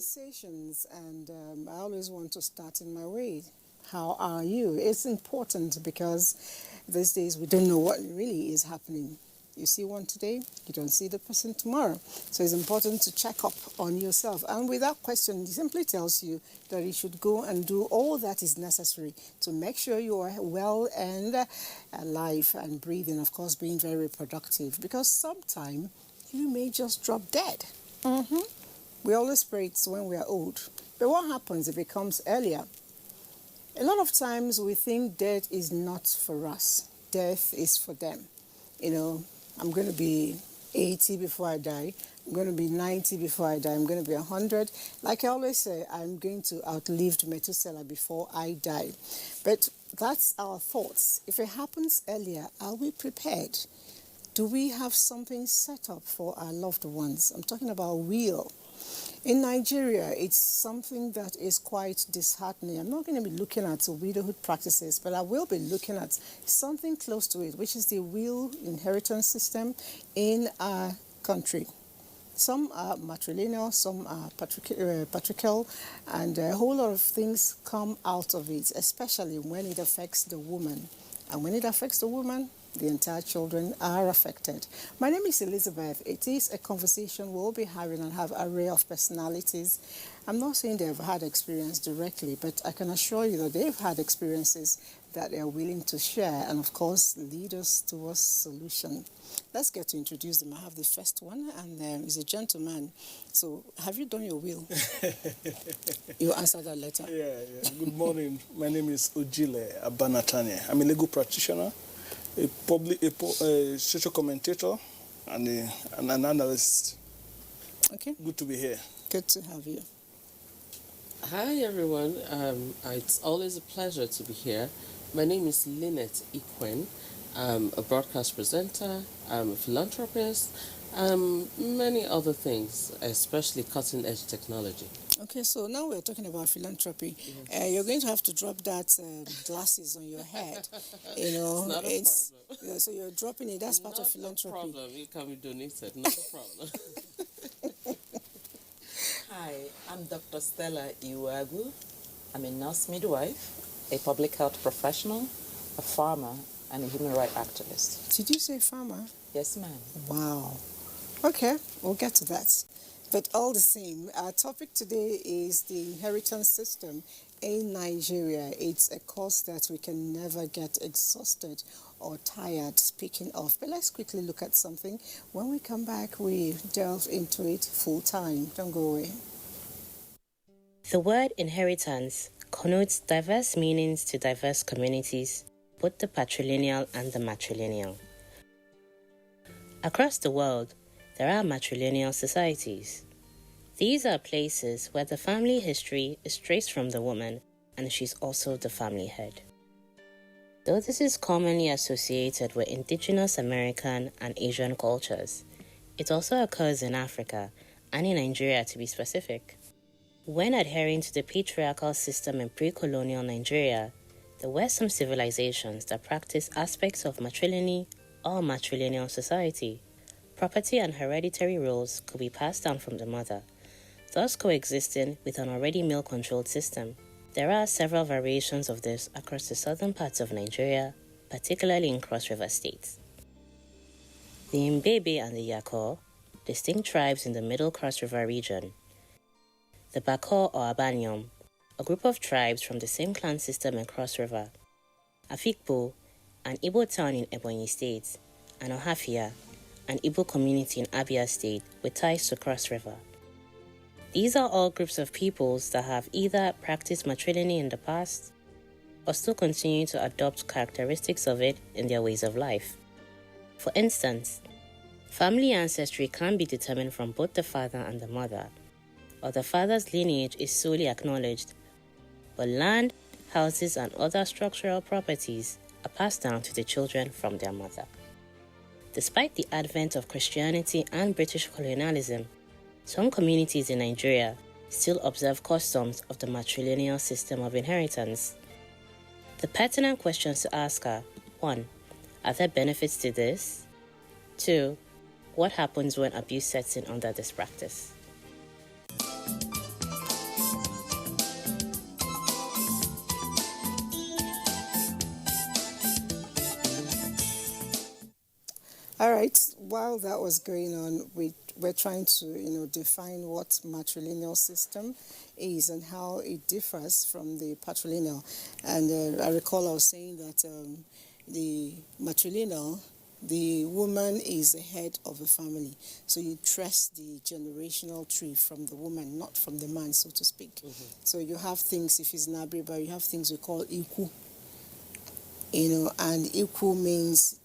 conversations, and I always want to start in my way. How are you? It's important because these days we don't know what really is happening. You see one today, you don't see the person tomorrow. So it's important to check up on yourself. And with that question, it simply tells you that you should go and do all that is necessary to make sure you are well and alive and breathing, of course, being very productive. Because sometime you may just drop dead. We always pray it's when we are old. But what happens if it comes earlier? A lot of times we think death is not for us. Death is for them. You know, I'm going to be 80 before I die. I'm going to be 90 before I die. I'm going to be 100. Like I always say, I'm going to outlive Methuselah before I die. But that's our thoughts. If it happens earlier, are we prepared? Do we have something set up for our loved ones? I'm talking about will. In Nigeria, it's something that is quite disheartening. I'm not going to be looking at widowhood practices, but I will be looking at something close to it, which is the will inheritance system in our country. Some are matrilineal, some are patriarchal, and a whole lot of things come out of it, especially when it affects the woman. And when it affects the woman, the entire children are affected. My name is Elizabeth. It is a conversation we'll be having and have an array of personalities. I'm not saying they've had experience directly, but I can assure you that they've had experiences that they are willing to share and, of course, lead us towards solution. Let's get to introduce them. I have the first one, and he's a gentleman. So, have you done your will? You answer that letter. Yeah. Good morning. My name is Ojile Abanatane. I'm a legal practitioner, a social commentator, and an analyst. Okay. Good to be here. Good to have you. Hi, everyone. It's always a pleasure to be here. My name is Lynette Ikwen. I'm a broadcast presenter, I'm a philanthropist, many other things, especially cutting-edge technology. Okay, so now we're talking about philanthropy. You're going to have to drop that glasses on your head. You know, it's not a problem. So you're dropping it. That's part of philanthropy. Not a problem. It can be donated. Not a problem. Hi, I'm Dr. Stella Iwagu. I'm a nurse midwife, a public health professional, a farmer, and a human rights activist. Did you say farmer? Yes, ma'am. Wow. Okay, we'll get to that. But all the same, our topic today is the inheritance system in Nigeria. It's a course that we can never get exhausted or tired speaking of. But let's quickly look at something. When we come back, we delve into it full time. Don't go away. The word inheritance connotes diverse meanings to diverse communities, both the patrilineal and the matrilineal. Across the world, there are matrilineal societies. These are places where the family history is traced from the woman and she's also the family head. Though this is commonly associated with indigenous American and Asian cultures, it also occurs in Africa and in Nigeria to be specific. When adhering to the patriarchal system in pre-colonial Nigeria, there were some civilizations that practiced aspects of matrilineal or matrilineal society. Property and hereditary roles could be passed down from the mother, thus coexisting with an already male-controlled system. There are several variations of this across the southern parts of Nigeria, particularly in Cross River states. The Mbebe and the Yakor, distinct tribes in the Middle Cross River region. The Bakor or Abanyom, a group of tribes from the same clan system in Cross River. Afikpo, an Igbo town in Ebonyi State, and Ohafia, an Igbo community in Abia State with ties to Cross River. These are all groups of peoples that have either practiced matrilineal in the past or still continue to adopt characteristics of it in their ways of life. For instance, family ancestry can be determined from both the father and the mother, or the father's lineage is solely acknowledged, but land, houses, and other structural properties are passed down to the children from their mother. Despite the advent of Christianity and British colonialism, some communities in Nigeria still observe customs of the matrilineal system of inheritance. The pertinent questions to ask are: 1. Are there benefits to this? 2. What happens when abuse sets in under this practice? All right. While that was going on, we're trying to, define what matrilineal system is and how it differs from the patrilineal. And I recall I was saying that the matrilineal, the woman is the head of the family. So you trace the generational tree from the woman, not from the man, so to speak. Mm-hmm. So you have things, if it's Nabriba, you have things we call Iku. And Iku means,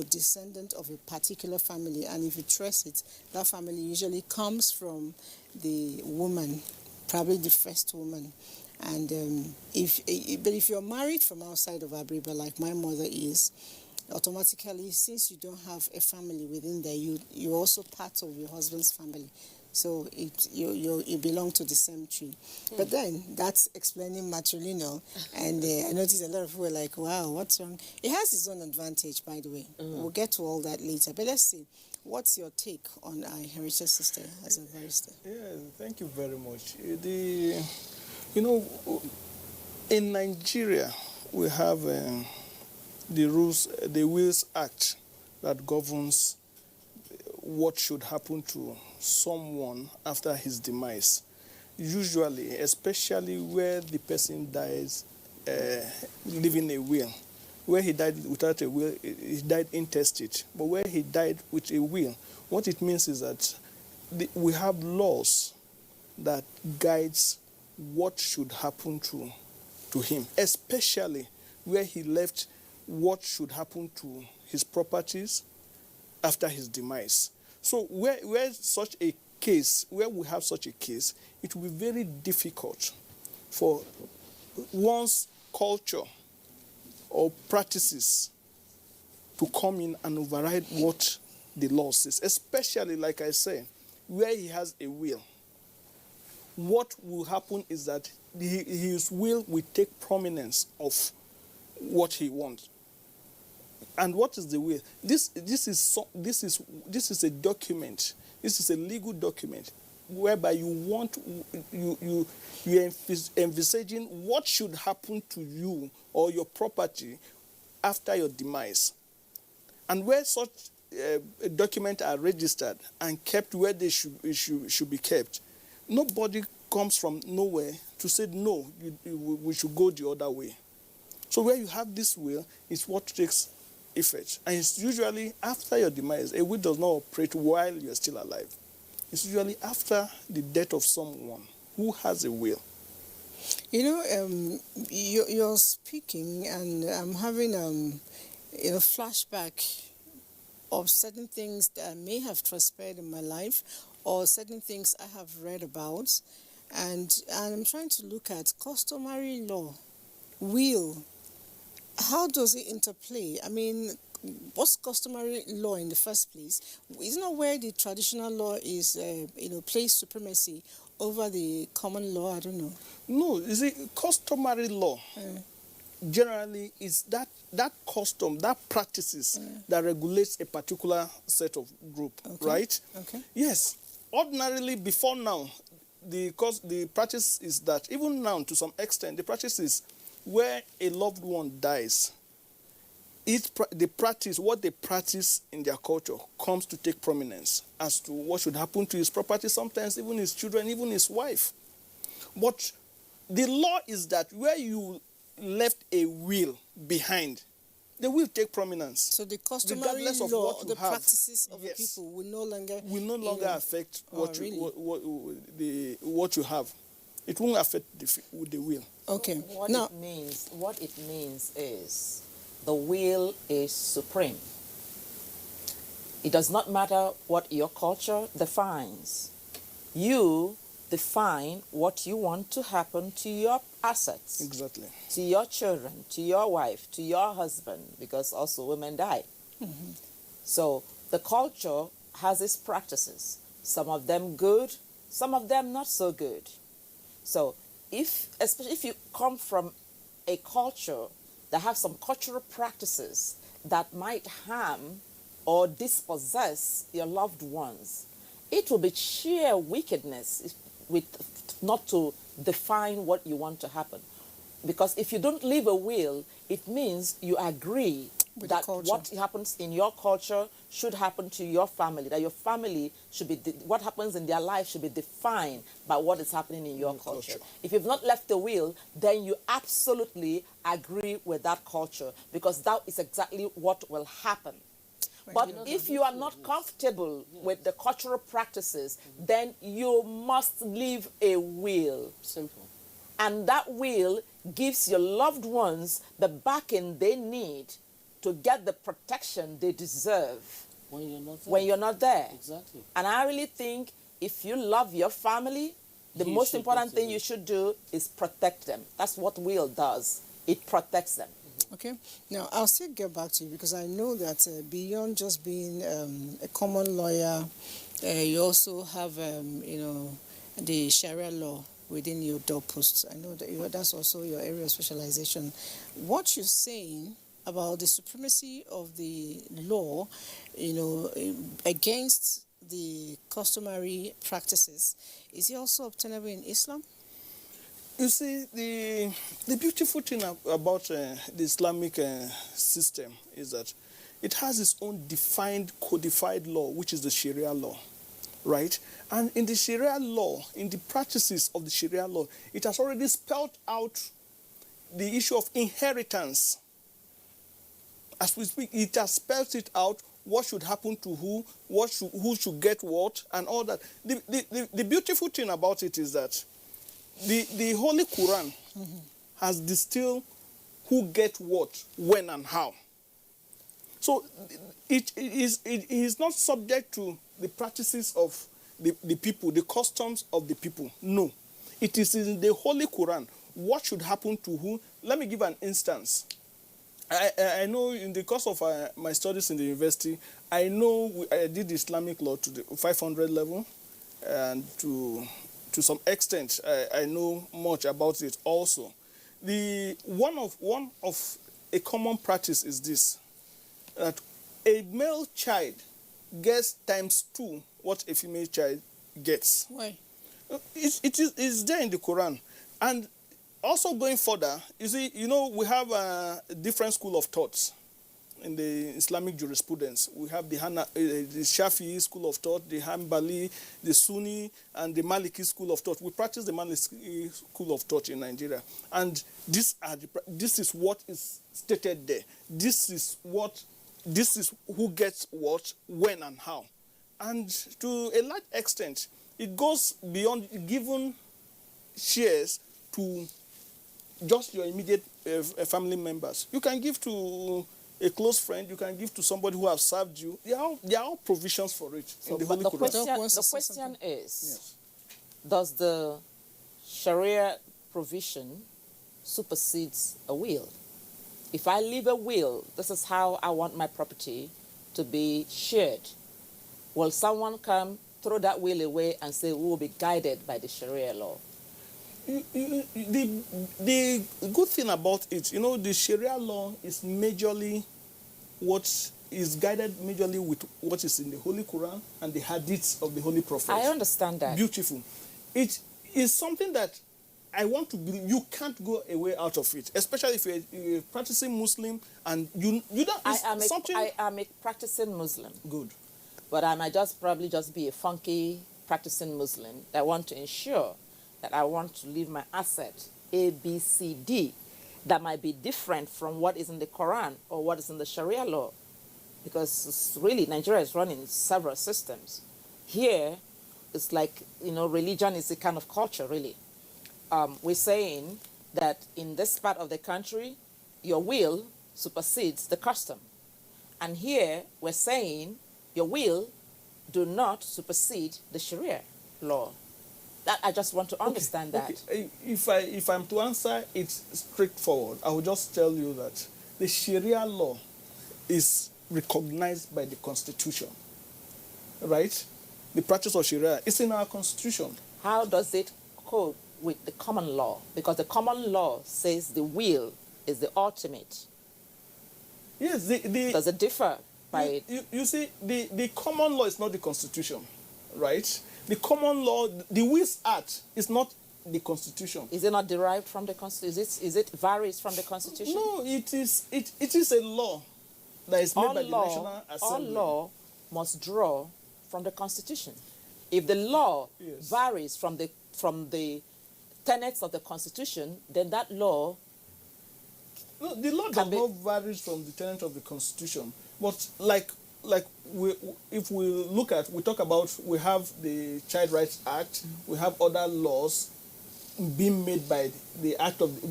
descendant of a particular family. And if you trace it, that family usually comes from the woman, probably the first woman. And if you're married from outside of Abriba, like my mother is, automatically, since you don't have a family within there, you're also part of your husband's family. So you belong to the same tree. But then that's explaining matrilineal. And I noticed a lot of people were like, wow, what's wrong? It has its own advantage, by the way. We'll get to all that later. But let's see. What's your take on our heritage sister as a barrister? Yeah, thank you very much. In Nigeria, we have the rules, the Wills Act that governs what should happen to someone after his demise. Usually, especially where the person dies leaving a will. Where he died without a will, he died intestate. But where he died with a will, what it means is that we have laws that guides what should happen to him, especially where he left what should happen to his properties after his demise. So where we have such a case, it will be very difficult for one's culture or practices to come in and override what the law says, especially, like I said, where he has a will. What will happen is that his will will take prominence of what he wants. And what is the will? This is a document. This is a legal document whereby you're envisaging what should happen to you or your property after your demise. And where such documents are registered and kept where they should be kept, nobody comes from nowhere to say, no, we should go the other way. So where you have this will is what takes effect. And it's usually after your demise. A will does not operate while you're still alive. It's usually after the death of someone who has a will. You're speaking, and I'm having flashback of certain things that may have transpired in my life, or certain things I have read about, and I'm trying to look at customary law, will. How does it interplay? I mean, what's customary law in the first place? Isn't it where the traditional law is, plays supremacy over the common law? I don't know. No, you see, customary law generally is that custom, that practices that regulates a particular set of group, right? Okay. Yes. Ordinarily, before now, the practice is that, even now to some extent, the practice is where a loved one dies, what they practice in their culture comes to take prominence as to what should happen to his property, sometimes even his children, even his wife. But the law is that where you left a will behind, they will take prominence. So the customary regardless of law, what you the have, practices of the people will no longer affect what really? you have. It won't affect the will. Okay. What it means is the will is supreme. It does not matter what your culture defines. You define what you want to happen to your assets. Exactly. To your children, to your wife, to your husband, because also women die. Mm-hmm. So the culture has its practices. Some of them good, some of them not so good. So especially if you come from a culture that have some cultural practices that might harm or dispossess your loved ones, it will be sheer wickedness not to define what you want to happen. Because if you don't leave a will, it means you agree With the that culture. what happens in your culture should happen to your family, that your family should be, what happens in their life should be defined by what is happening in your culture. If you've not left the will, then you absolutely agree with that culture, because that is exactly what will happen. But if you are not comfortable with the cultural practices, then you must leave a will. Simple. And that will gives your loved ones the backing they need to get the protection they deserve When you're not there. when you're not there. Exactly. And I really think if you love your family, the You most should important thing definitely. you should do is protect them. That's what will does. It protects them. Okay. Now, I'll still get back to you because I know that beyond just being a common lawyer, you also have, the Sharia law within your doorposts. I know that that's also your area of specialization. What you're saying about the supremacy of the law, against the customary practices, is it also obtainable in Islam? You see, the beautiful thing about the Islamic system is that it has its own defined, codified law, which is the Sharia law, right? And in the Sharia law, in the practices of the Sharia law, it has already spelled out the issue of inheritance. As we speak, it has spelled it out, what should happen to who, who should get what, and all that. The beautiful thing about it is that the Holy Quran has distilled who get what, when, and how. So it is not subject to the practices of the people, the customs of the people. No. It is in the Holy Quran what should happen to who. Let me give an instance. I know in the course of my studies in the university, I know I did Islamic law to the 500 level, and to some extent I know much about it also. One of a common practice is this, that a male child gets ×2 what a female child gets. Why? It's there in the Quran. And also going further, you see, we have a different school of thoughts in the Islamic jurisprudence. We have the Shafi'i school of thought, the Hanbali, the Sunni, and the Maliki school of thought. We practice the Maliki school of thought in Nigeria. And this is what is stated there. This is who gets what, when, and how. And to a large extent, it goes beyond giving shares to just your immediate family members. You can give to a close friend, you can give to somebody who has served you. There are all provisions for it in the Holy But Quran. the question is, Yes. does the Sharia provision supersedes a will? If I leave a will, this is how I want my property to be shared. Will someone come, throw that will away, and say we will be guided by the Sharia law? The good thing about it, the Sharia law is majorly what is guided majorly with what is in the Holy Quran and the hadiths of the Holy Prophet. I understand that. Beautiful. It is something that I want to believe. You can't go away out of it, especially if you're a practicing Muslim and you don't. I am a practicing Muslim. Good. But I might probably just be a funky practicing Muslim that want to ensure that I want to leave my asset, A, B, C, D, that might be different from what is in the Quran or what is in the Sharia law. Because really, Nigeria is running several systems. Here, it's like, religion is a kind of culture, really. We're saying that in this part of the country, your will supersedes the custom. And here, we're saying your will do not supersede the Sharia law. That I just want to understand that. Okay. If I'm to answer it straightforward, I will just tell you that the Sharia law is recognized by the Constitution, right? The practice of Sharia is in our Constitution. How does it code with the common law? Because the common law says the will is the ultimate. Yes. Does it differ by... You see, the common law is not the Constitution, right? The common law, the Wills Act, is not the Constitution. Is it not derived from the Constitution? Is it varies from the Constitution? No, it is a law that is made all by the law, National all Assembly. law must draw from the Constitution. If the law Yes. varies from the tenets of the Constitution, then that law No, the law Can does be- not vary from the tenet of the Constitution. But if we talk about, we have the Child Rights Act, we have other laws being made by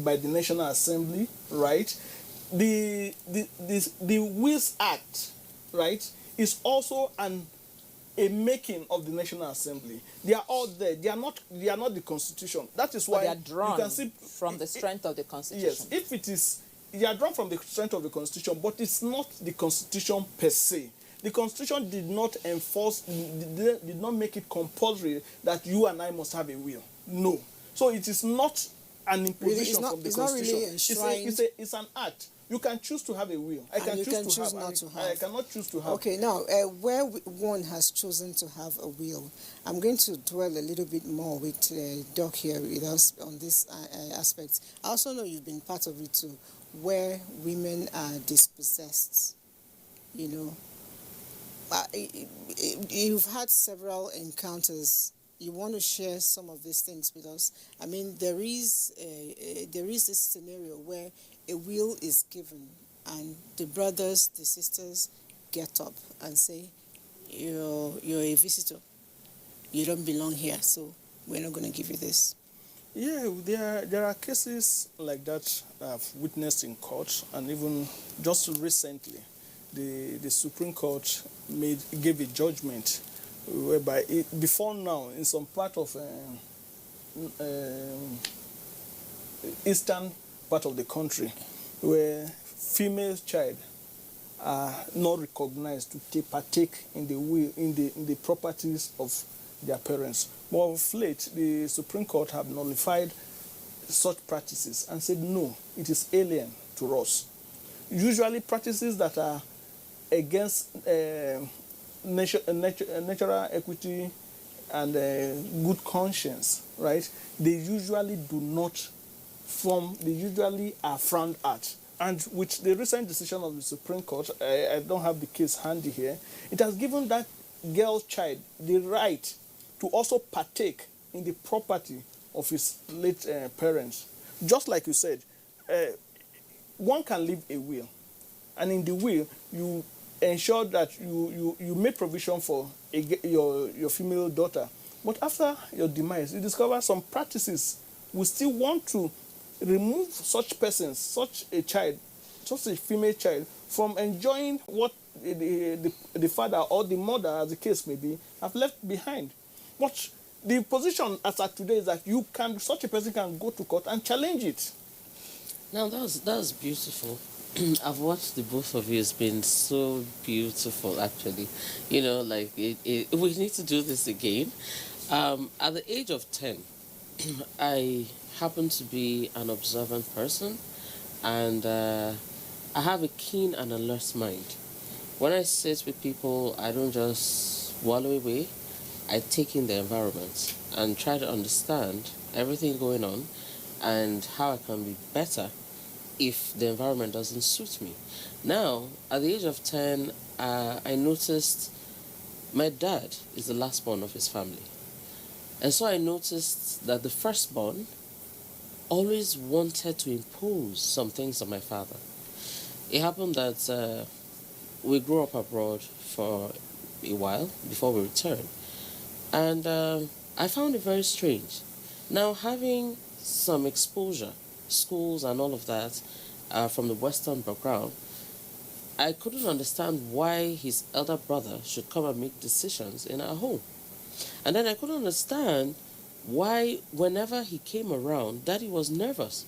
by the National Assembly, right? The Wills Act, right, is also a making of the National Assembly. They are all there. They are not the Constitution. That is but why they are drawn you can see from the strength of the Constitution. Yes, if it is, they are drawn from the strength of the Constitution, but it's not the Constitution per se. The Constitution did not enforce, did not make it compulsory that you and I must have a will. No. So it is not an imposition not- from the it's not Constitution. really enshrined. It's an act. You can choose to have a will. I And can you choose can to choose have. not to have. I cannot choose to have. Okay, now, where one has chosen to have a will, I'm going to dwell a little bit more with Doc here with us on this aspect. I also know you've been part of it too, where women are dispossessed, you know. You've had several encounters. You want to share some of these things with us? I mean, there is this scenario where a will is given and the brothers, the sisters get up and say, you're a visitor. You don't belong here, so we're not going to give you this. Yeah, there are cases like that I've witnessed in court, and even just recently, the Supreme Court gave a judgment whereby before now, in some part of eastern part of the country, where female child are not recognized to partake in the properties of their parents. But of late, the Supreme Court have nullified such practices and said no, it is alien to us. Usually practices that are against natural equity and good conscience, right? They usually are frowned at. And with the recent decision of the Supreme Court, I don't have the case handy here, it has given that girl child the right to also partake in the property of his late parents. Just like you said, one can leave a will, and in the will, you ensure that you make provision for your female daughter. But after your demise, you discover some practices will still want to remove such persons, such a female child, from enjoying what the father or the mother, as the case may be, have left behind. But the position as at today is that such a person can go to court and challenge it. Now that's beautiful. I've watched the both of you. It's been so beautiful, actually. You know, like we need to do this again. At the age of 10, I happen to be an observant person, and I have a keen and alert mind. When I sit with people, I don't just wallow away. I take in the environment and try to understand everything going on and how I can be better if the environment doesn't suit me. Now, at the age of 10, I noticed my dad is the last born of his family. And so I noticed that the firstborn always wanted to impose some things on my father. It happened that we grew up abroad for a while before we returned. And I found it very strange. Now, having some exposure, schools and all of that, from the Western background, I couldn't understand why his elder brother should come and make decisions in our home. And then I couldn't understand why whenever he came around, Daddy was nervous.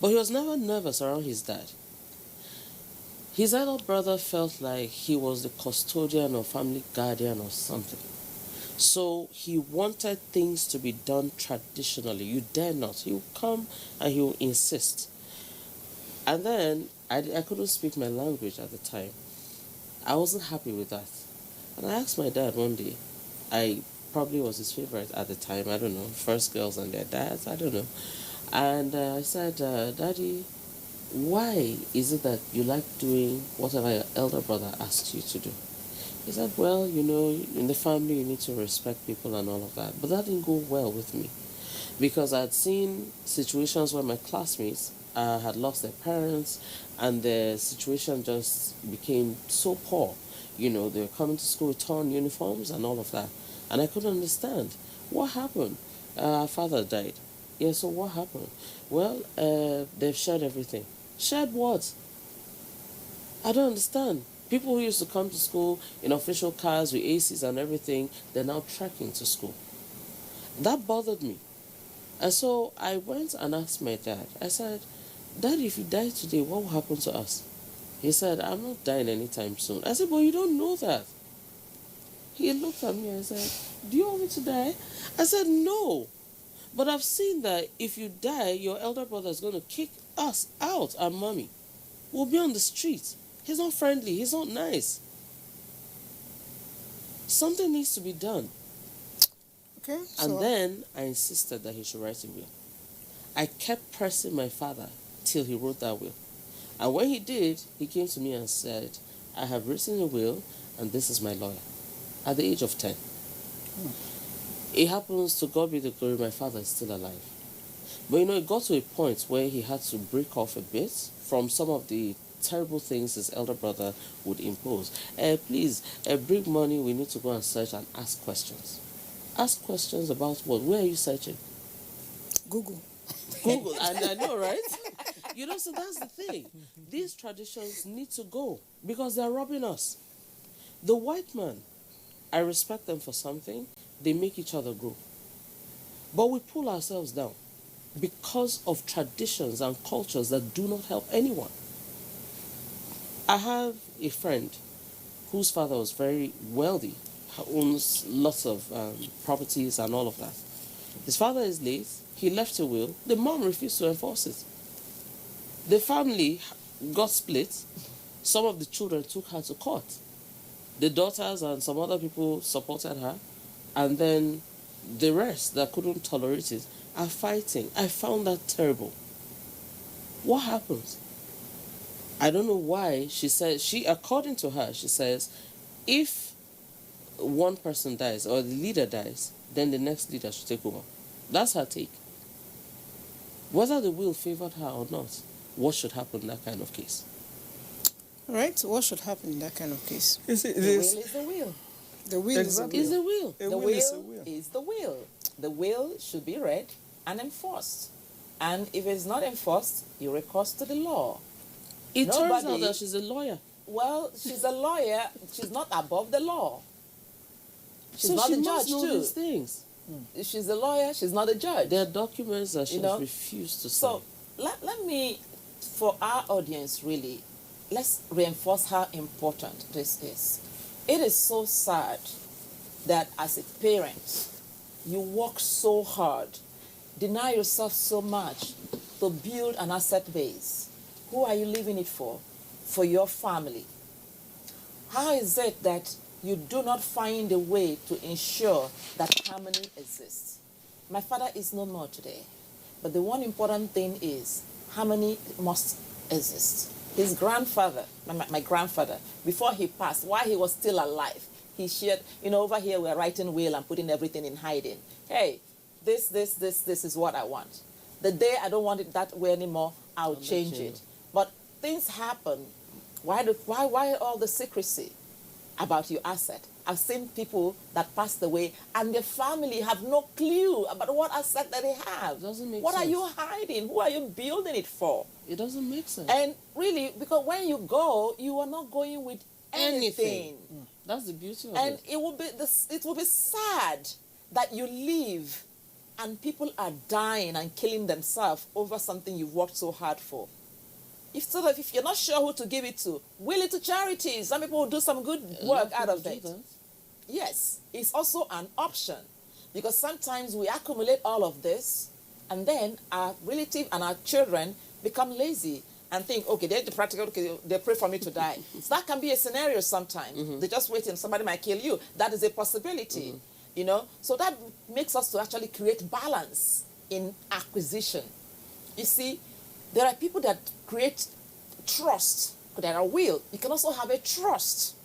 But he was never nervous around his dad. His elder brother felt like he was the custodian or family guardian or something. So he wanted things to be done traditionally. You dare not. He will come and he will insist. And then I couldn't speak my language at the time. I wasn't happy with that. And I asked my dad one day. I probably was his favorite at the time. I don't know. First girls and their dads. I don't know. And I said, Daddy, why is it that you like doing whatever your elder brother asks you to do? He said, well, in the family you need to respect people and all of that. But that didn't go well with me, because I'd seen situations where my classmates had lost their parents and their situation just became so poor. They were coming to school with torn uniforms and all of that. And I couldn't understand. What happened? Our father died. Yeah, so what happened? Well, they've shared everything. Shared what? I don't understand. People who used to come to school in official cars with ACs and everything, they're now trekking to school. That bothered me. And so I went and asked my dad. I said, Dad, if you die today, what will happen to us? He said, I'm not dying anytime soon. I said, but you don't know that. He looked at me and said, do you want me to die? I said, no. But I've seen that if you die, your elder brother is going to kick us out, our mommy. We'll be on the street. He's not friendly. He's not nice. Something needs to be done. Okay. And then I insisted that he should write a will. I kept pressing my father till he wrote that will. And when he did, he came to me and said, I have written a will and this is my lawyer. At the age of 10. It happens, to God be the glory, my father is still alive. But it got to a point where he had to break off a bit from some of the terrible things his elder brother would impose. Please, bring money, we need to go and search and ask questions. Ask questions about what? Where are you searching? Google. Google, and I know, right? So that's the thing. These traditions need to go because they're robbing us. The white man, I respect them for something. They make each other grow. But we pull ourselves down because of traditions and cultures that do not help anyone. I have a friend whose father was very wealthy, owns lots of properties and all of that. His father is late. He left a will. The mom refused to enforce it. The family got split. Some of the children took her to court. The daughters and some other people supported her. And then the rest that couldn't tolerate it are fighting. I found that terrible. What happens? I don't know why. According to her, she says, if one person dies or the leader dies, then the next leader should take over. That's her take. Whether the will favored her or not, what should happen in that kind of case? All right. What should happen in that kind of case? The will is the will. The will Exactly. is Is the will. The will is the will. The will should be read and enforced. And if it's not enforced, you recourse to the law. It turns out that she's a lawyer. Well, she's a lawyer. She's not above the law. She's So not she a must judge, know too. these things. She's a lawyer. She's not a judge. There are documents that she has refused to sign. So let me, for our audience really, let's reinforce how important this is. It is so sad that as a parent, you work so hard, deny yourself so much to build an asset base. Who are you leaving it for? For your family. How is it that you do not find a way to ensure that harmony exists? My father is no more today, but the one important thing is harmony must exist. His grandfather, my grandfather, before he passed, while he was still alive, he shared, over here we're writing will and putting everything in hiding. Hey, this is what I want. The day I don't want it that way anymore, I'll change it. But things happen. Why all the secrecy about your asset? I've seen people that passed away and their family have no clue about what asset that they have. It doesn't make what sense. Are you hiding? Who are you building it for? It doesn't make sense. And really, because when you go, you are not going with anything. That's the beauty of And it. it will be sad that you leave and people are dying and killing themselves over something you've worked so hard for. If you're not sure who to give it to, will it to charities. Some people will do some good work out of it. Yes, it's also an option, because sometimes we accumulate all of this and then our relative and our children become lazy and think, okay, they're the practical, okay, they pray for me to die. So that can be a scenario sometimes. They're just waiting, somebody might kill you. That is a possibility, So that makes us to actually create balance in acquisition. You see, There are people that create trust. There are will. You can also have a trust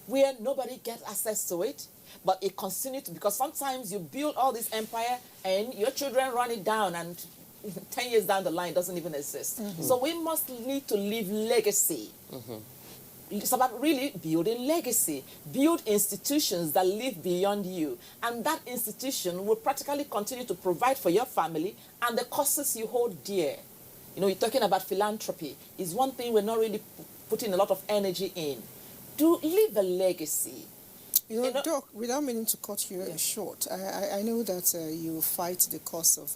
where nobody gets access to it, but it continues to, because sometimes you build all this empire and your children run it down, and 10 years down the line it doesn't even exist. So we must need to leave legacy. It's about really building legacy. Build institutions that live beyond you. And that institution will practically continue to provide for your family and the causes you hold dear. You know, you're talking about philanthropy. It's one thing we're not really putting a lot of energy in. To leave a legacy. You know, Doc, without meaning to cut you short, I know that you fight the cause of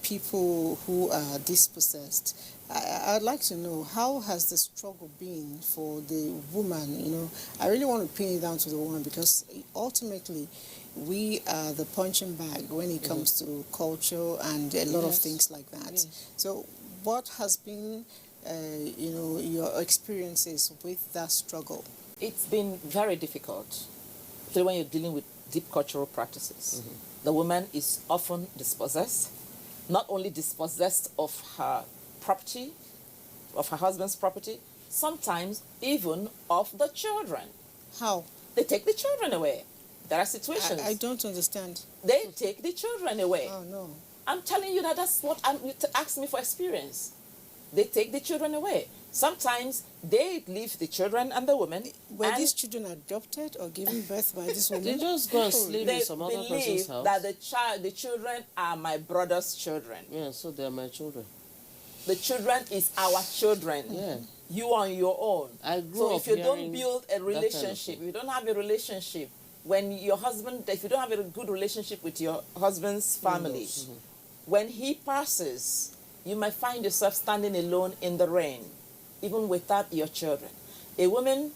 people who are dispossessed. I'd like to know, how has the struggle been for the woman? You know, I really want to pin it down to the woman, because ultimately we are the punching bag when it comes to culture and a lot of things like that. So what has been, you know, your experiences with that struggle? It's been very difficult, especially when you're dealing with deep cultural practices. The woman is often dispossessed, not only dispossessed of her property, of her husband's property, sometimes even of the children. How? They take the children away. There are situations. I don't understand. They take the children away. Oh, no. I'm telling you that that's what you ask me for experience. They take the children away. Sometimes they leave the children and the women. Were these children adopted or given birth by this woman? They just go and sleep in some other person's house. That the children are my brother's children. Yeah, so they're my children. The children is our children. Yeah. You on your own. I grew So up if you don't hearing build a that kind of relationship, thing. if you don't have a relationship, when your husband, if you don't have a good relationship with your husband's family, when he passes, you might find yourself standing alone in the rain, even without your children. A woman,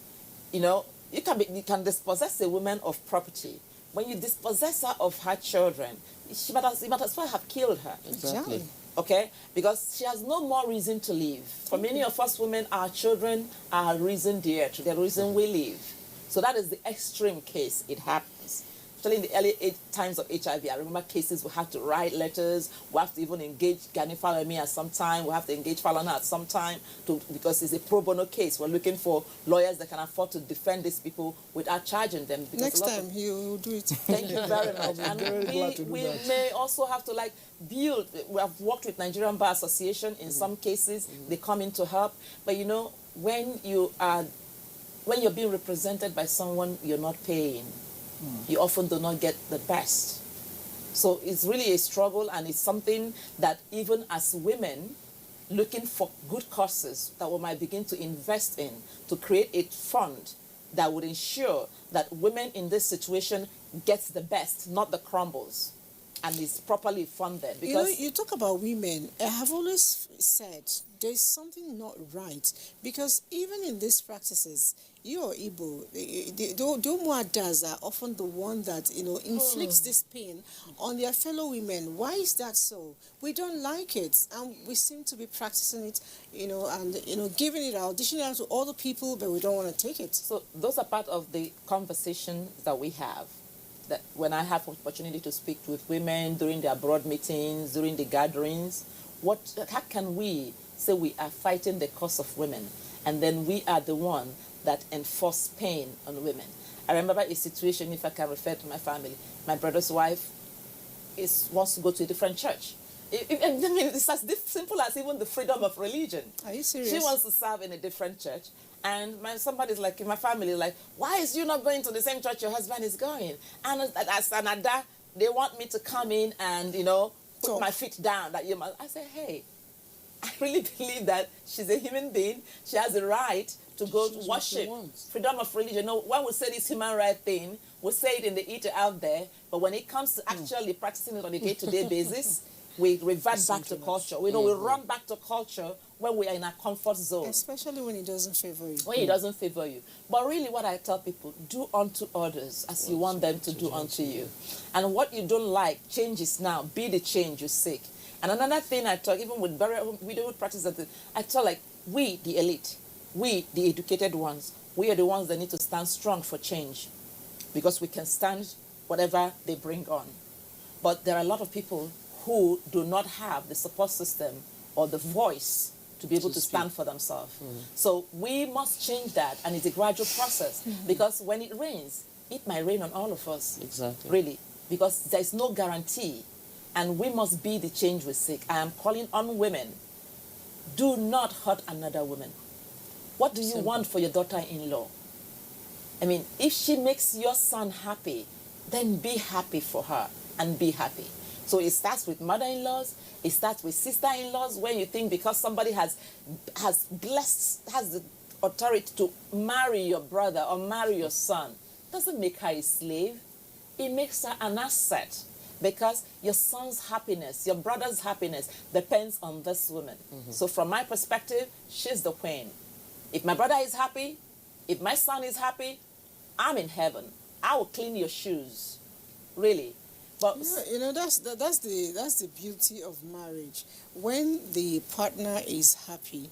you know, you can dispossess a woman of property. When you dispossess her of her children, you might as well have killed her. Exactly. Okay? Because she has no more reason to live. For many of us women, our children are a reason dear to the reason we live. So that is the extreme case it happens. Especially in the early times of HIV, I remember cases we had to write letters, we have to even engage Gani Falemi at some time, we have to engage Falana at some time, because it's a pro bono case. We're looking for lawyers that can afford to defend these people without charging them. Next time you do it. Thank you very much. And we may also have to build. We have worked with Nigerian Bar Association in some cases. They come in to help. But you know, when you're being represented by someone you're not paying, you often do not get the best. So it's really a struggle, and it's something that even as women looking for good causes that we might begin to invest in, to create a fund that would ensure that women in this situation gets the best, not the crumbles, and is properly funded. Because you know, you talk about women. I have always said there's something not right, because even in these practices, you or Igbo, the Umuadas are often the one that, you know, inflicts this pain on their fellow women. Why is that so? We don't like it, and we seem to be practicing it, you know, and, you know, giving it out, dishing it out to other people, but we don't want to take it. So those are part of the conversation that we have. That when I have opportunity to speak with women during their board meetings, during the gatherings, how can we say we are fighting the cause of women, and then we are the one that enforce pain on women? I remember a situation, if I can refer to my family, my brother's wife wants to go to a different church. I mean, it's as simple as even the freedom of religion. Are you serious? She wants to serve in a different church. And somebody's like, in my family, like, why is you not going to the same church your husband is going? And as an Ada, they want me to come in and, you know, put my feet down. That you must. I say, hey, I really believe that she's a human being. She has a right to go to worship. Freedom of religion. No, when we say this human right thing, we say it in the ether out there. But when it comes to actually practicing it on a day-to-day basis, we revert back to culture. We run back to culture when we are in our comfort zone. Especially when it doesn't favor you. When it doesn't favor you. But really what I tell people, do unto others as you want them to do unto you. And what you don't like, change is now. Be the change you seek. And another thing I talk, even with we don't practice that, I tell we, the elite, we, the educated ones, we are the ones that need to stand strong for change, because we can stand whatever they bring on. But there are a lot of people who do not have the support system or the voice to be able to stand for themselves. So we must change that, and it's a gradual process, because when it rains, it might rain on all of us. Exactly. Really, because there's no guarantee, and we must be the change we seek. I am calling on women. Do not hurt another woman. What do you want for your daughter-in-law? I mean, if she makes your son happy, then be happy for her and be happy. So it starts with mother-in-laws, it starts with sister-in-laws, when you think because somebody has the authority to marry your brother or marry your son, doesn't make her a slave. It makes her an asset, because your son's happiness, your brother's happiness depends on this woman. So from my perspective, she's the queen. If my brother is happy, if my son is happy, I'm in heaven. I will clean your shoes, really. But that's the beauty of marriage. When the partner is happy,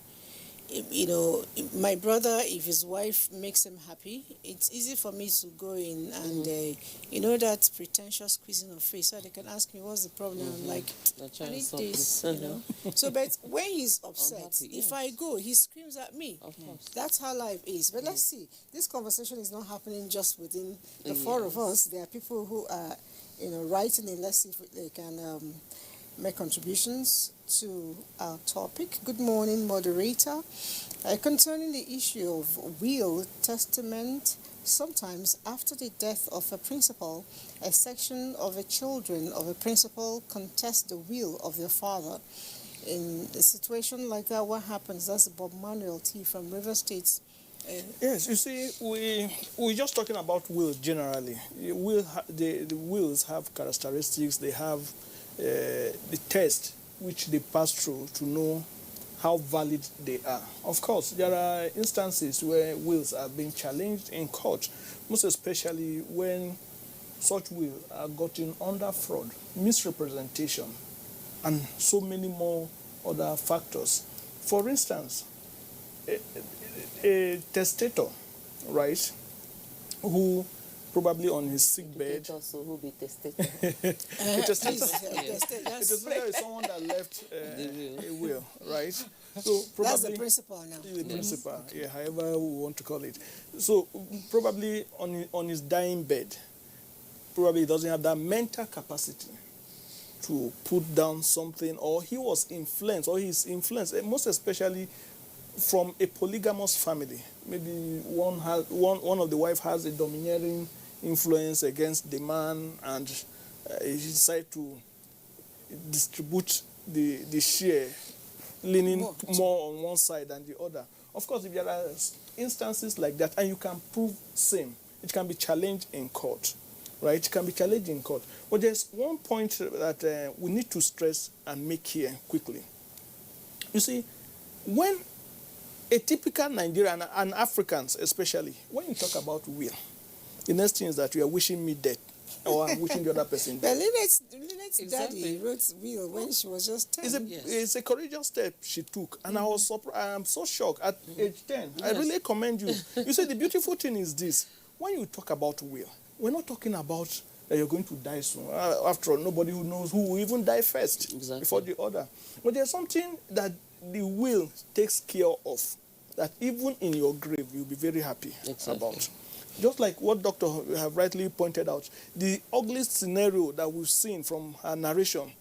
my brother, if his wife makes him happy, it's easy for me to go in and that pretentious squeezing of face, so they can ask me what's the problem. I'm like, I need this, So, but when he's upset, Unhappy, if I go, he screams at me. Of course. That's how life is. But let's see, this conversation is not happening just within the four of us. There are people who are writing in. Let's see if they can make contributions to our topic. Good morning, moderator. Concerning the issue of will, testament, sometimes after the death of a principal, a section of the children of a principal contest the will of their father. In a situation like that, what happens? That's Bob Manuel T. from River State. Yes, you see, we're just talking about will generally. The wills have characteristics. They have the test which they pass through to know how valid they are. Of course, there are instances where wills are being challenged in court, most especially when such wills are gotten under fraud, misrepresentation, and so many more other factors. For instance, a testator, right, who probably on his sick bed. Also, who be tested? A testator is someone that left a will, right? So probably that's the principal now. The principal, however we want to call it. So probably on his dying bed, probably he doesn't have that mental capacity to put down something, or he was influenced, or he's influenced, most especially from a polygamous family. Maybe one of the wife has a domineering influence against the man, and he decides to distribute the share, leaning more on one side than the other. Of course, if there are instances like that, and you can prove same, it can be challenged in court, right? It can be challenged in court. But there's one point that we need to stress and make here quickly. You see, when a typical Nigerian and Africans especially, when you talk about will, the next thing is that you are wishing me death, or I'm wishing the other person But death. Lynette's Exactly. daddy wrote will when she was just 10. It's a courageous step she took, and I am so shocked at age 10. I really commend you. You see, the beautiful thing is this: when you talk about will, we're not talking about that you're going to die soon. After all, nobody who knows who will even die first before the other. But there's something that the will takes care of, that even in your grave you'll be very happy about. Just like what Dr. have rightly pointed out, the ugliest scenario that we've seen from her narration,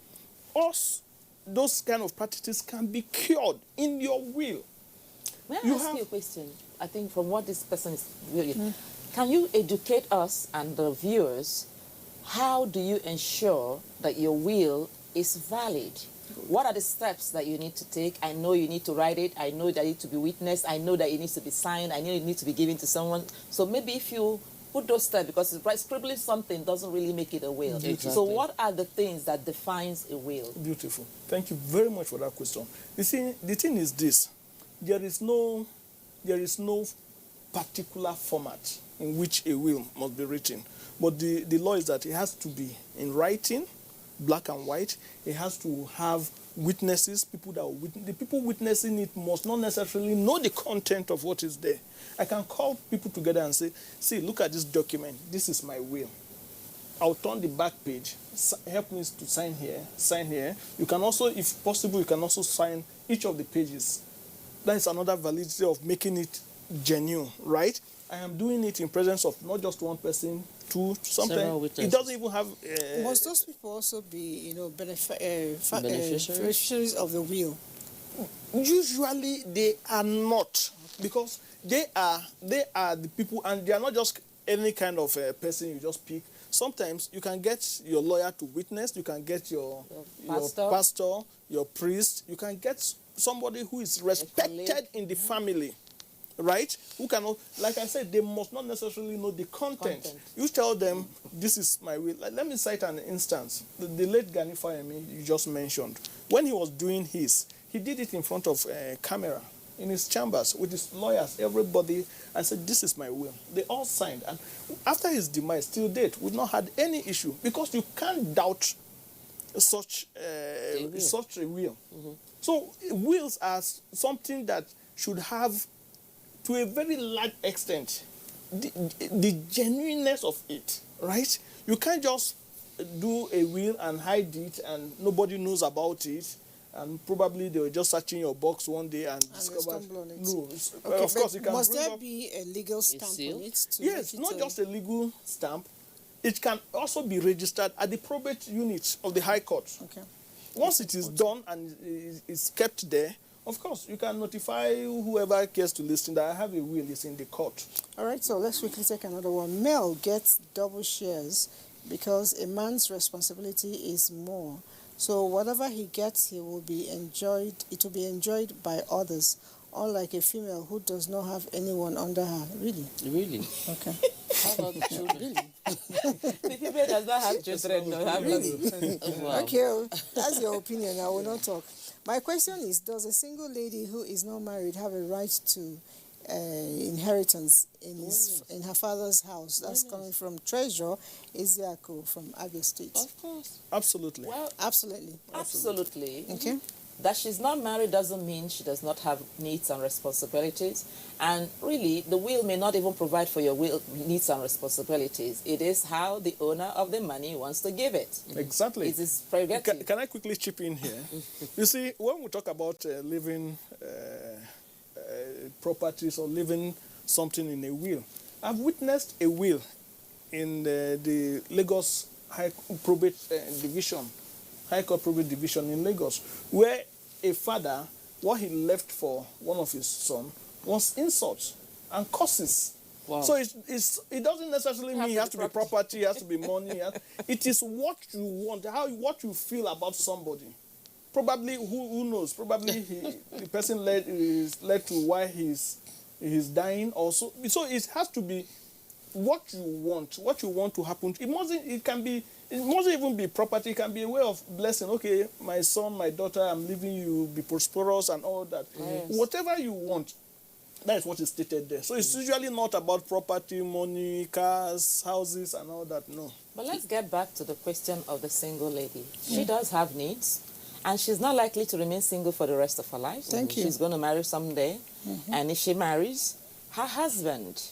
those kind of practices can be cured in your will. May I ask you a question? I think from what this person is really, can you educate us and the viewers, how do you ensure that your will is valid? What are the steps that you need to take? I know you need to write it. I know that it needs to be witnessed. I know that it needs to be signed. I know it needs to be given to someone. So maybe if you put those steps, because scribbling something doesn't really make it a will. Exactly. So what are the things that defines a will? Beautiful. Thank you very much for that question. You see, the thing is this: there is no particular format in which a will must be written. But the law is that it has to be in writing, black and white. It has to have witnesses, the people witnessing it must not necessarily know the content of what is there. I can call people together and say, see, look at this document. This is my will. I'll turn the back page. Help me to sign here, sign here. You can also, if possible, you can also sign each of the pages. That is another validity of making it genuine, right? I am doing it in presence of not just one person, two, sometimes. It doesn't even have... Must those people also be, you know, Beneficiaries? beneficiaries of the will? Usually they are not, because they are the people, and they are not just any kind of person you just pick. Sometimes you can get your lawyer to witness, you can get your pastor, your priest, you can get somebody who is respected in the family, right? Who cannot, like I said, they must not necessarily know the content. You tell them, this is my will. Like, let me cite an instance. The late Gani Fayemi you just mentioned, when he was doing his, he did it in front of a camera in his chambers with his lawyers, everybody, and said, this is my will. They all signed. And after his demise, till date, we've not had any issue, because you can't doubt such a will. So wills are something that should have, to a very large extent, the genuineness of it, right? You can't just do a will and hide it and nobody knows about it, and probably they were just searching your box one day and discovered. No, okay, of course you can. Must there be a legal stamp on it? Yes, not just a legal stamp. It can also be registered at the probate unit of the High Court. Okay. Once it is done and it's kept there, of course, you can notify whoever cares to listen that I have a will, is in the court. All right, so let's quickly take another one. Male gets double shares because a man's responsibility is more. So whatever he gets, it will be enjoyed by others, unlike a female who does not have anyone under her. Really? Really? Okay. How about the children? The female does not have children. No, have Really? Wow. Okay, that's your opinion. I will not talk. My question is, does a single lady who is not married have a right to inheritance in her father's house? That's coming from Treasure Isiaku from Abia State. Of course. Absolutely. Well, Absolutely. absolutely. Okay. That she's not married doesn't mean she does not have needs and responsibilities. And really, the will may not even provide for your needs and responsibilities. It is how the owner of the money wants to give it. Exactly. It is prerogative. Can I quickly chip in here? You see, when we talk about living properties or living something in a will, I've witnessed a will in the Lagos High Probate Division, High Court Probate Division in Lagos, where a father, what he left for one of his sons was insults and curses. Wow. So it doesn't necessarily mean it has to be property, it has to be money. It is what you want, what you feel about somebody. Probably, who knows, probably the person led to why he's dying also. So it has to be what you want to happen. It mustn't even be property, it can be a way of blessing. Okay, my son, my daughter, I'm leaving you, be prosperous and all that. Yes. Whatever you want, that is what is stated there. So it's usually not about property, money, cars, houses and all that, no. But let's get back to the question of the single lady. She does have needs, and she's not likely to remain single for the rest of her life. Thank you. She's going to marry someday, and if she marries, her husband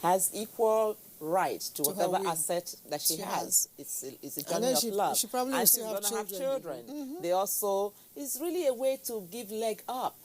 has equal right to To her whatever will. asset that she has. It's a journey then of she- love. she probably will and she's still have going to have children. children. They also, it's really a way to give leg up.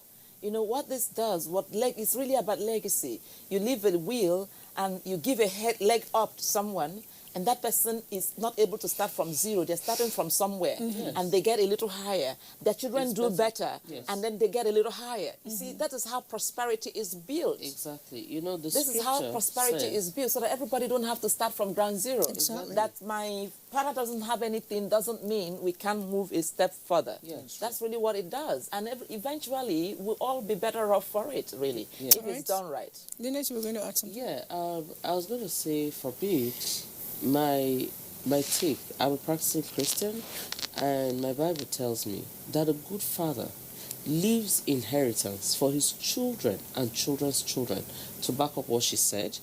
You know, what this does, it's really about legacy. You leave a will and you give a leg up to someone, and that person is not able to start from zero. They're starting from somewhere, and they get a little higher. Their children do better, and then they get a little higher. You see, that is how prosperity is built. Exactly. You know, This is how prosperity is built, so that everybody don't have to start from ground zero. Exactly. That my father doesn't have anything doesn't mean we can't move a step further. Yes. That's really what it does. And eventually, we'll all be better off for it, really, if Right. it's done right. Lynette, you were going to add something? Yeah, I was going to say, for me, my take, I'm a practicing Christian, and my Bible tells me that a good father leaves inheritance for his children and children's children. To back up what she said,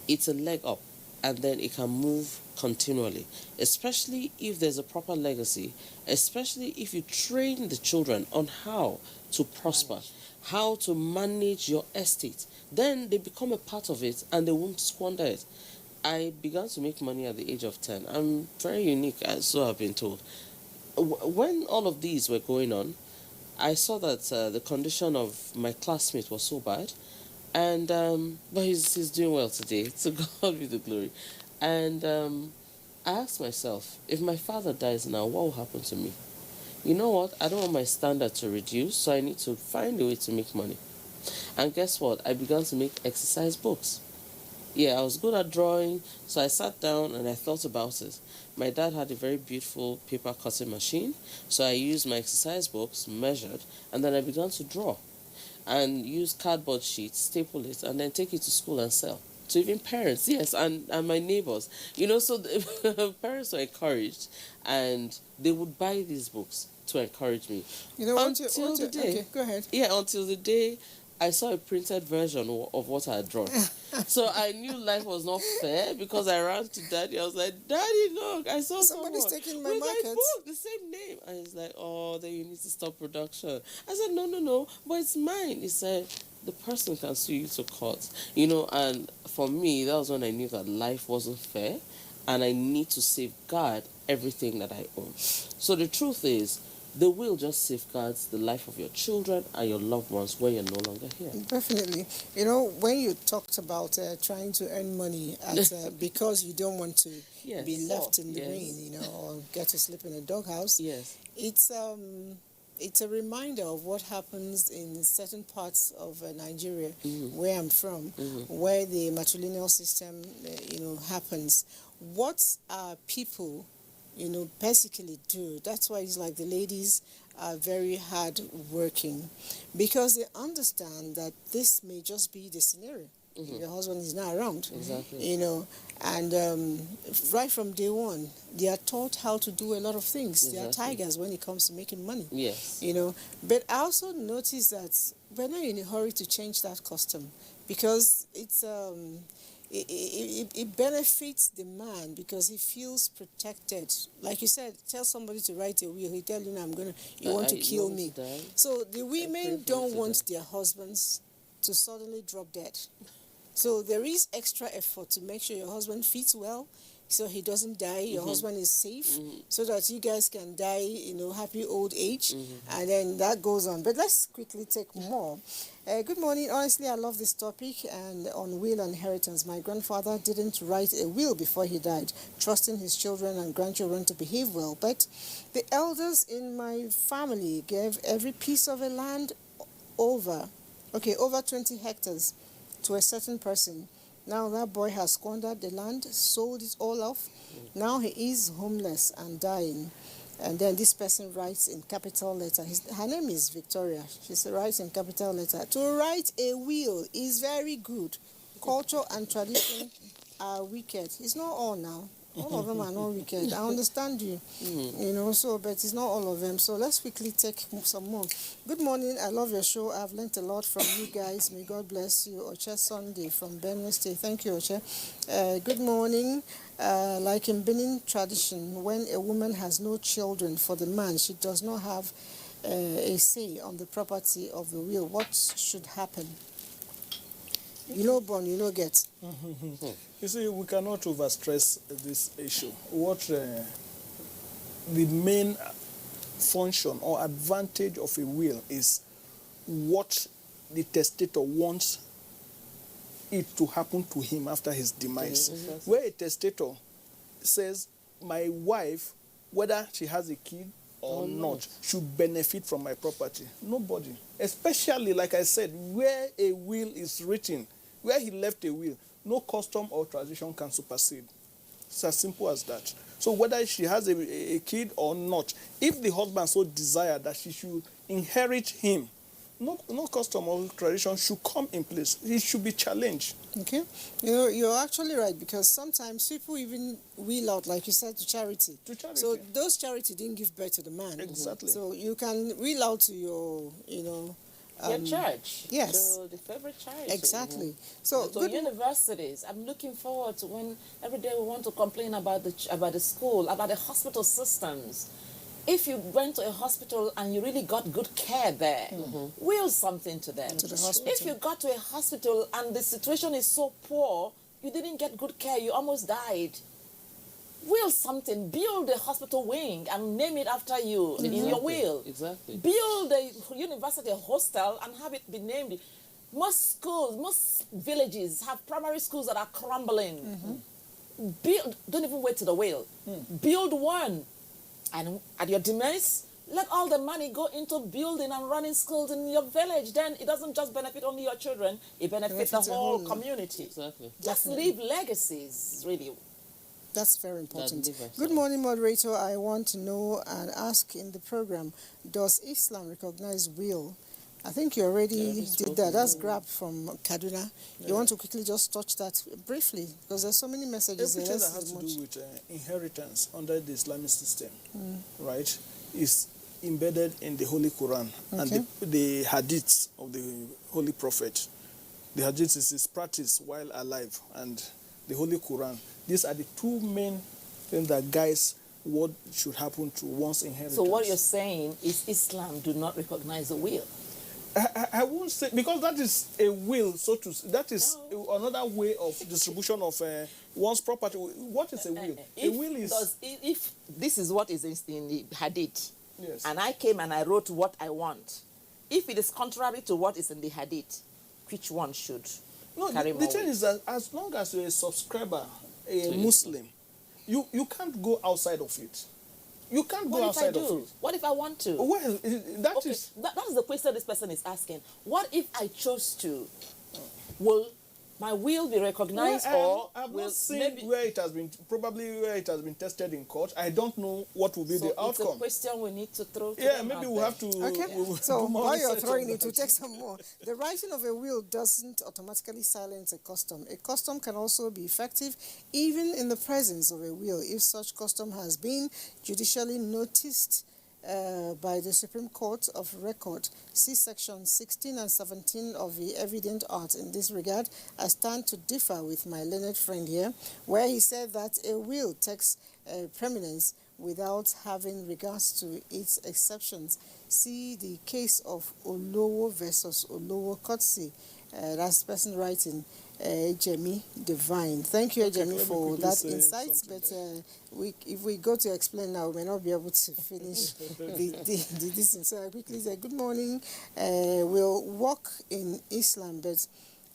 it's a leg up, and then it can move continually, especially if there's a proper legacy, especially if you train the children on how to prosper, how to manage your estate. Then they become a part of it and they won't squander it. I began to make money at the age of 10. I'm very unique, so I've been told. When all of these were going on, I saw that the condition of my classmate was so bad, and but he's doing well today. To God be the glory. And I asked myself, if my father dies now, what will happen to me? You know what? I don't want my standard to reduce, so I need to find a way to make money. And guess what? I began to make exercise books. Yeah, I was good at drawing, so I sat down and I thought about it. My dad had a very beautiful paper cutting machine, so I used my exercise books, measured, and then I began to draw and use cardboard sheets, staple it, and then take it to school and sell. To even parents, yes, and my neighbors. So the parents were encouraged, and they would buy these books to encourage me. Okay, go ahead. Yeah, until the day I saw a printed version of what I had drawn. So I knew life was not fair, because I ran to Daddy. I was like, Daddy, look, I saw Somebody's someone taking my with market. book, the same name. And he's like, oh, then you need to stop production. I said, no, but it's mine. He said, the person can sue you to court. And for me, that was when I knew that life wasn't fair, and I need to safeguard everything that I own. So the truth is, the will just safeguards the life of your children and your loved ones when you're no longer here. Definitely. When you talked about trying to earn money because you don't want to be left in the rain, or get to sleep in a doghouse, yes, it's a reminder of what happens in certain parts of Nigeria, where I'm from, where the matrilineal system, happens. What are people basically do? That's why it's like the ladies are very hard working, because they understand that this may just be the scenario. Your husband is not around. Exactly. And right from day one, they are taught how to do a lot of things. Exactly. They are tigers when it comes to making money. Yes. But I also notice that we're not in a hurry to change that custom, because it's it benefits the man, because he feels protected. Like you said, tell somebody to write a will, he tell you, you want to kill me. So the women don't want their husbands to suddenly drop dead. So there is extra effort to make sure your husband fits well, so he doesn't die, your husband is safe, so that you guys can die, happy old age, and then that goes on. But let's quickly take more. Good morning. Honestly, I love this topic, and on will and inheritance. My grandfather didn't write a will before he died, trusting his children and grandchildren to behave well. But the elders in my family gave every piece of a land over 20 hectares to a certain person. Now that boy has squandered the land, sold it all off. Now he is homeless and dying. And then this person writes in capital letter. Her name is Victoria. She writes in capital letter. To write a will is very good. Culture and tradition are wicked. It's not all now. All of them are not wicked. I understand you. But it's not all of them. So let's quickly take some more. Good morning. I love your show. I've learned a lot from you guys. May God bless you. Oche Sunday from Benue State. Thank you, Oche. Good morning. Like in Benin tradition, when a woman has no children for the man, she does not have a say on the property of the will. What should happen? Born, get. You see, we cannot overstress this issue. What the main function or advantage of a will is what the testator wants it to happen to him after his demise. Where a testator says, my wife, whether she has a kid or not, should benefit from my property. Nobody. Especially, like I said, where a will is written, where he left a will, no custom or tradition can supersede. It's as simple as that. So whether she has a kid or not, if the husband so desire that she should inherit him, no custom or tradition should come in place. It should be challenged. Okay. You're actually right, because sometimes people even will out, like you said, to charity. So those charity didn't give birth to the man. Exactly. So you can will out to your, your church. Yes. The favorite charity. Exactly. So universities. I'm looking forward to when every day we want to complain about the school, about the hospital systems. If you went to a hospital and you really got good care there, will something to them. To the hospital. If you got to a hospital and the situation is so poor, you didn't get good care, you almost died. Will something, build a hospital wing and name it after you in your will. Exactly. Build a university hostel and have it be named. Most schools, most villages have primary schools that are crumbling. Build, don't even wait to the will. Build one. And at your demise, let all the money go into building and running schools in your village. Then it doesn't just benefit only your children, it benefits the whole community. Exactly. Just leave legacies, really. That's very important. That's Good morning, moderator. I want to know and ask in the program, does Islam recognize will? I think you already did that. That's grabbed from Kaduna. You want to quickly just touch that briefly, because there's so many messages there. Everything that has to do with inheritance under the Islamic system, right, is embedded in the Holy Quran and the hadiths of the Holy Prophet. The hadiths is his practice while alive, and the Holy Quran. These are the two main things that guides what should happen to one's inheritance. So what you're saying is Islam do not recognize a will. I won't say, because that is a will, so to say. That is another way of distribution of one's property. What is a will? A will is... If this is what is in the hadith, yes, and I came and I wrote what I want, if it is contrary to what is in the hadith, which one should carry more the thing weight? is that as long as you're a subscriber, a Muslim, you can't go outside of it. You can't go outside of it. What if I want to? Well, that is the question this person is asking. What if I chose to? Will my will be recognized, or I've will not seen maybe where it has been tested in court. I don't know what will be the outcome. It's a question we need to throw to Yeah, them maybe out we'll there. have to. Okay, we'll so do more while you're research throwing on it, to that. take some more. The writing of a will doesn't automatically silence a custom. A custom can also be effective even in the presence of a will if such custom has been judicially noticed by the Supreme Court of Record. See sections 16 and 17 of the Evident Art. In this regard, I stand to differ with my learned friend here, where he said that a will takes preeminence without having regards to its exceptions. See the case of Olowo versus Olowo Kotsi. That's the person writing, Ejemi Divine. Thank you, Ejemi, for that insight. But if we go to explain now, we may not be able to finish this. So I quickly say, good morning. We'll walk in Islam, but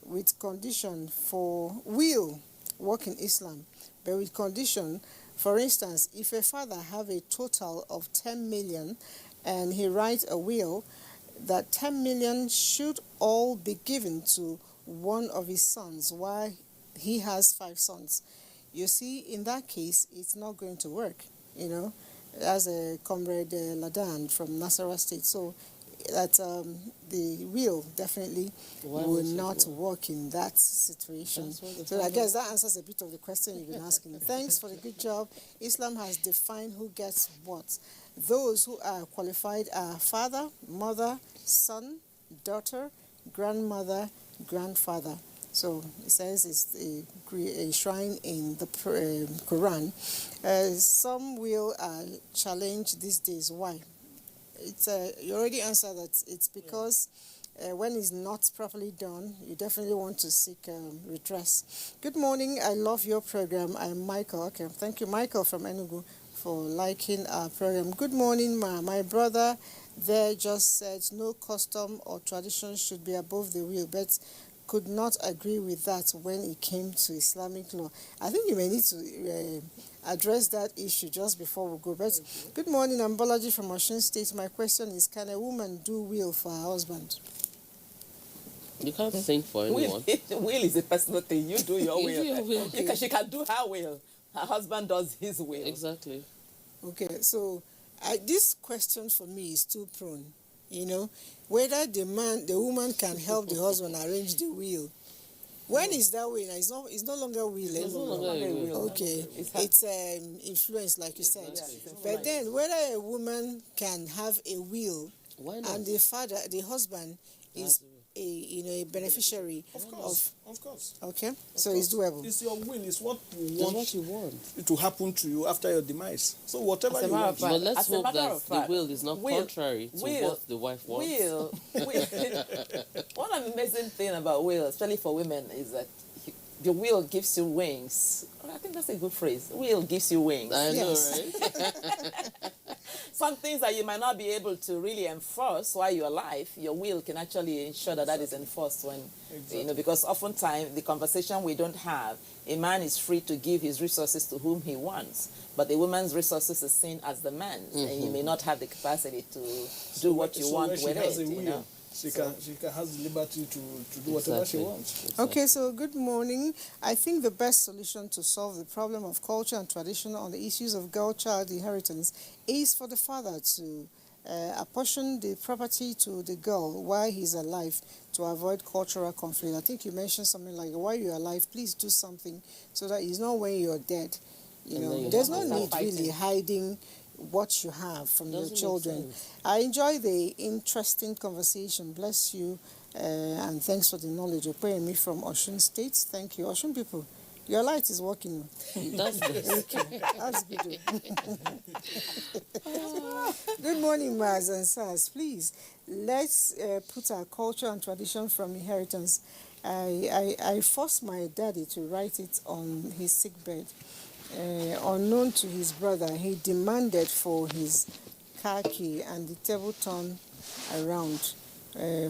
with condition for will work in Islam, but with condition. For instance, if a father have a total of 10 million and he writes a will, that 10 million should all be given to one of his sons while he has 5 sons. You see, in that case, it's not going to work, you know, as a comrade Ladan from Nasarawa State. So that the will definitely will not work in that situation. So I guess that answers a bit of the question you've been asking. Thanks for the good job. Islam has defined who gets what. Those who are qualified are father, mother, son, daughter, grandmother, grandfather. So it says it's a shrine in the Quran. Some will challenge these days. Why? It's you already answered that. It's because when it's not properly done, you definitely want to seek redress. Good morning. I love your program. I'm Michael. Okay, thank you, Michael from Enugu, for liking our program. Good morning, ma. My brother there just said no custom or tradition should be above the will, but could not agree with that when it came to Islamic law. I think you may need to address that issue just before we go. But good morning, I'm Bolaji from Osun State. My question is, can a woman do will for her husband? You can't think for anyone. Will is a personal thing. You do your will. Your will. Because she can do her will. Her husband does his will. Exactly. Okay, so this question for me is too prone. You know, whether the woman can help the husband arrange the will. When is that will? It's no longer will. It's no longer a will. Okay, it's influence, like you said. But then, whether a woman can have a will, and the husband is a beneficiary of course. Okay, so it's doable. It's your will. It's what you want it to happen to you after your demise. So whatever you want. But let's hope that the will is not contrary to what the wife wants. Will. One amazing thing about will, especially for women, is that your will gives you wings. I think that's a good phrase. Will gives you wings. I know, Yes. right? Some things that you might not be able to really enforce while you're alive, your will can actually ensure that that is enforced when, because oftentimes the conversation we don't have, a man is free to give his resources to whom he wants, but a woman's resources is seen as the man's, and you may not have the capacity to do what you want with it, She can has the liberty to do whatever she wants. Exactly. Okay, so good morning. I think the best solution to solve the problem of culture and tradition on the issues of girl-child inheritance is for the father to apportion the property to the girl while he's alive to avoid cultural conflict. I think you mentioned something like, while you're alive, please do something so that it's not when you're dead. There's no need really hiding what you have from your children. I enjoy the interesting conversation. Bless you, and thanks for the knowledge. You're paying me from Osun State. Thank you. Osun people, your light is working. That's good. That's good. Good morning, Maz and Sars. Please, let's put our culture and tradition from inheritance. I forced my daddy to write it on his sickbed. Unknown to his brother, he demanded for his car key and the table turn around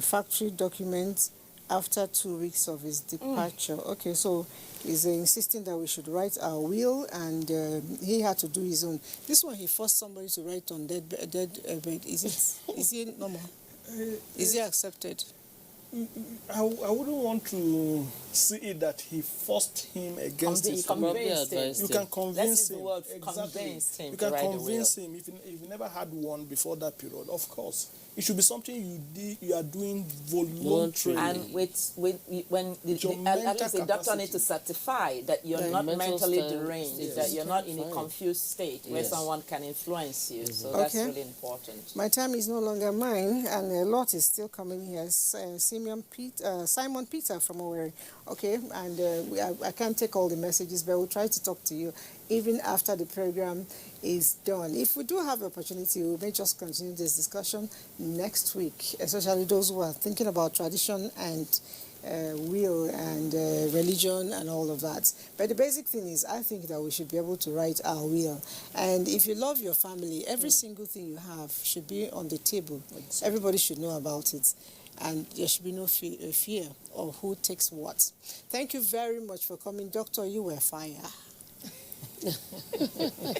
factory documents after 2 weeks of his departure. Okay, so he's insisting that we should write our will, and he had to do his own. This one he forced somebody to write on dead bed. Is it normal? Is it accepted? I wouldn't want to see it that he forced him against his will. You can convince him. Exactly. You can convince him if you never had one before that period. Of course, it should be something you are doing voluntarily. And when at least the doctor needs to certify that you're not mentally deranged, that you're not in a confused state where someone can influence you. So that's really important. My time is no longer mine, and a lot is still coming here. Simon Peter from Owerri. Okay, and I can't take all the messages, but we'll try to talk to you even after the program is done. If we do have the opportunity, we may just continue this discussion next week, especially those who are thinking about tradition and will and religion and all of that. But the basic thing is, I think that we should be able to write our will. And if you love your family, every single thing you have should be on the table. Everybody should know about it. And there should be no fear of who takes what. Thank you very much for coming. Doctor, you were fire.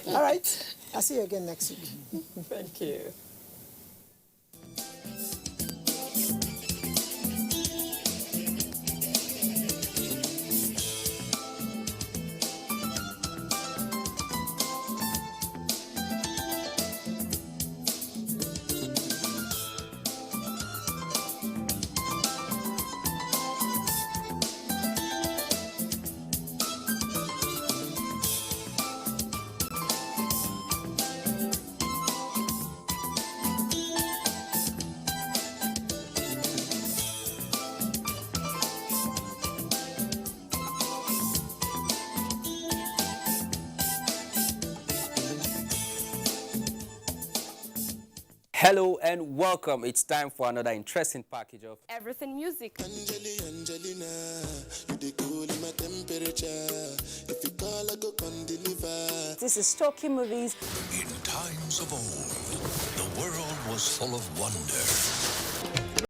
All right. I'll see you again next week. Thank you. Hello and welcome. It's time for another interesting package of Everything Music. Angelina, you dey cool in my temperature. If you call, I go come deliver. This is Talking Movies. In times of old, the world was full of wonder.